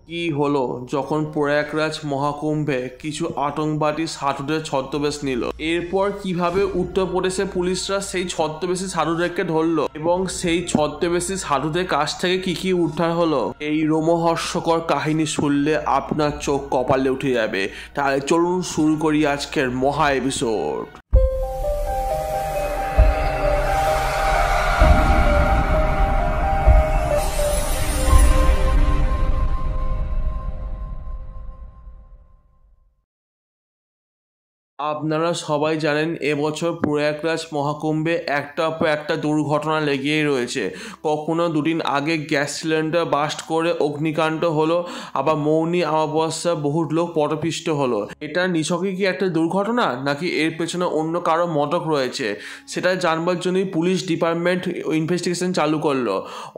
কি হলো যখন প্রয়াগরাজ মহাকুম্ভে কিছু আতঙ্কবাদী সাধুদের ছদ্মবেশ নিল, এরপর কিভাবে উত্তরপ্রদেশে পুলিশরা সেই ছদ্মবেশী সাধুদেরকে ধরলো এবং সেই ছদ্মবেশী সাধুদের কাছ থেকে কি উদ্ধার হলো, এই রোমহর্ষকর কাহিনী শুনলে আপনার চোখ কপালে উঠে যাবে। তাহলে চলুন শুরু করি আজকের মহা এপিসোড। আপনারা সবাই জানেন এবছর প্রয়াগরাজ মহাকুম্ভে একটার পর একটা দুর্ঘটনা লেগেই রয়েছে। কখনো দুদিন আগে গ্যাস সিলিন্ডার বাস্ট করে অগ্নিকাণ্ড হলো, আবার মৌনী অমাবস্যা বহু লোক পটপিষ্ট হলো। এটা নিছকই কি একটা দুর্ঘটনা, নাকি এর পেছনে অন্য কারো মতক রয়েছে, সেটা জানবার জন্যই পুলিশ ডিপার্টমেন্ট ইনভেস্টিগেশন চালু করলো।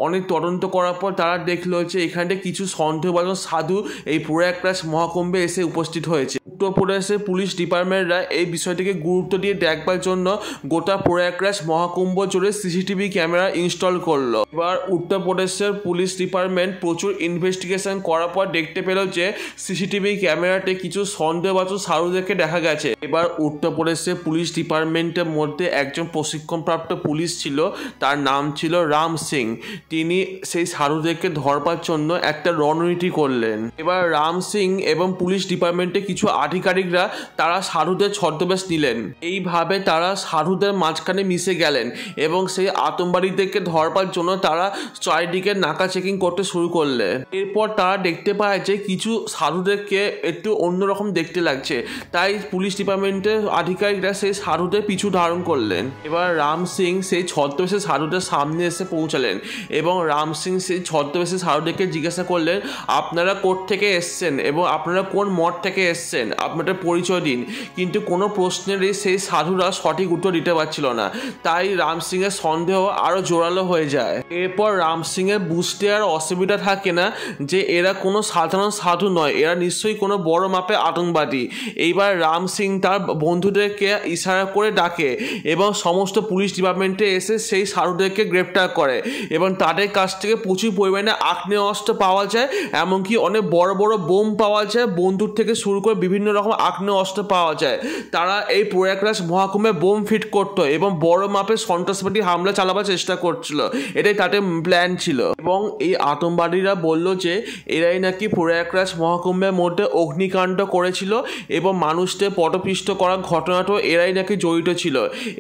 অনেক তদন্ত করার পর তারা দেখলো যে এখানে কিছু সন্দেহভাজন সাধু এই প্রয়াগরাজ মহাকুম্ভে এসে উপস্থিত হয়েছে। উত্তরপ্রদেশের পুলিশ ডিপার্টমেন্টরা এই বিষয়টিকে গুরুত্ব দিয়ে দেখবার জন্য গোটা প্রয়াগরাজ মহাকুম্ভ জুড়ে সিসিটিভি ক্যামেরা ইনস্টল করলো। এবার উত্তরপ্রদেশের পুলিশ ডিপার্টমেন্ট প্রচুর ইনভেস্টিগেশন করার পর দেখতে পেল যে সিসিটিভি ক্যামেরাতে কিছু সন্দেহভাজন সাধুদেরকে দেখা গেছে। এবার উত্তরপ্রদেশের পুলিশ ডিপার্টমেন্টের মধ্যে একজন প্রশিক্ষণপ্রাপ্ত পুলিশ ছিল, তার নাম ছিল রাম সিং। তিনি সেই সাধুদেরকে ধরবার জন্য একটা রণনীতি করলেন। এবার রাম সিং এবং পুলিশ ডিপার্টমেন্টে কিছু আধিকারিকরা তারা সাধুদের ছদ্মবেশ নিলেন। এইভাবে তারা সাধুদের মাঝখানে মিশে গেলেন এবং সেই আতঙ্কবাদীদেরকে ধরবার জন্য তারা চারিদিকে নাকা চেকিং করতে শুরু করলেন। এরপর তারা দেখতে পায় যে কিছু সাধুদেরকে একটু অন্যরকম দেখতে লাগছে, তাই পুলিশ ডিপার্টমেন্টের আধিকারিকরা সেই সাধুদের পিছু ধারণ করলেন। এবার রাম সিং সেই ছদ্মবেশে সাধুদের সামনে এসে পৌঁছালেন এবং রাম সিং সেই ছদ্মবেশে সাধুদেরকে জিজ্ঞাসা করলেন, আপনারা কোর্ট থেকে এসছেন এবং আপনারা কোন মঠ থেকে এসছেন, আপনাদের পরিচয় দিন। কিন্তু কোনো প্রশ্নেরই সেই সাধুরা সঠিক উত্তর দিতে পারছিল না, তাই রাম সিং এর সন্দেহ আরো জোরালো হয়ে যায়। এরপর রাম সিং এর বুঝতে আর অসুবিধা থাকে না যে এরা কোনো সাধারণ সাধু নয়, এরা নিশ্চয়ই কোনো বড় মাপে আতঙ্কবাদী। এইবার রাম সিং তার বন্ধুদেরকে ইশারা করে ডাকে এবং সমস্ত পুলিশ ডিপার্টমেন্টে এসে সেই সাধুদেরকে গ্রেপ্তার করে এবং তাদের কাছ থেকে প্রচুর পরিমাণে আগ্নেয়াস্ত্র পাওয়া যায়, এমনকি অনেক বড় বড় বোম পাওয়া যায়, বন্দুক থেকে শুরু করে বিভিন্ন রকম আগ্নেয়াস্ত্র পাওয়া যায়। তারা এই প্রয়াগরাজ মহাকুম্ভে বোম ফিট করতো এবং বড় মাপের সন্ত্রাসবাদী হামলা চালাবার চেষ্টা করছিল, এটাই তাদের প্ল্যান ছিল। এবং এই আতঙ্কবাদীরা বলল যে এরাই নাকি প্রয়াগরাজ মহাকুম্ভের মধ্যে অগ্নিকাণ্ড করেছিল এবং মানুষদের পটপিষ্ট করার ঘটনাটাও এরাই নাকি জড়িত ছিল।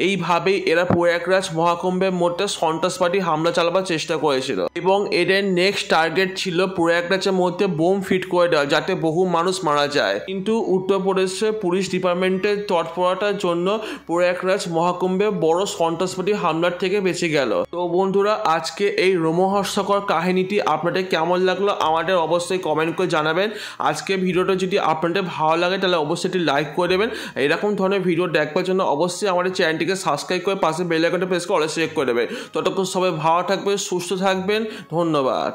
এইভাবেই এরা প্রয়াগরাজ মহাকুম্ভের মধ্যে সন্ত্রাসবাদী হামলা চালাবার চেষ্টা করেছিল এবং এদের নেক্সট টার্গেট ছিল প্রয়াগরাজের মধ্যে বোম ফিট করে দেওয়া, যাতে বহু মানুষ মারা যায়। কিন্তু উত্তরপ্রদেশের পুলিশ ডিপার্টমেন্টের তৎপরতার জন্য প্রয়াগরাজ মহাকুম্ভে বড় সন্ত্রাসবাদী হামলার থেকে বেঁচে গেল। তো বন্ধুরা, আজকে এই রোমহর্ষকর কাহিনীটি আপনাদের কেমন লাগলো আমাদের অবশ্যই কমেন্ট করে জানাবেন। আজকে ভিডিওটা যদি আপনাদের ভালো লাগে তাহলে অবশ্যই একটি লাইক করে দেবেন। এরকম ধরনের ভিডিও দেখবার জন্য অবশ্যই আমাদের চ্যানেলটিকে সাবস্ক্রাইব করে পাশে বেল আইকনটা প্রেস করে অল সিলেক্ট করে দেবেন। ততক্ষণ সবাই ভালো থাকবেন, সুস্থ থাকবেন, ধন্যবাদ।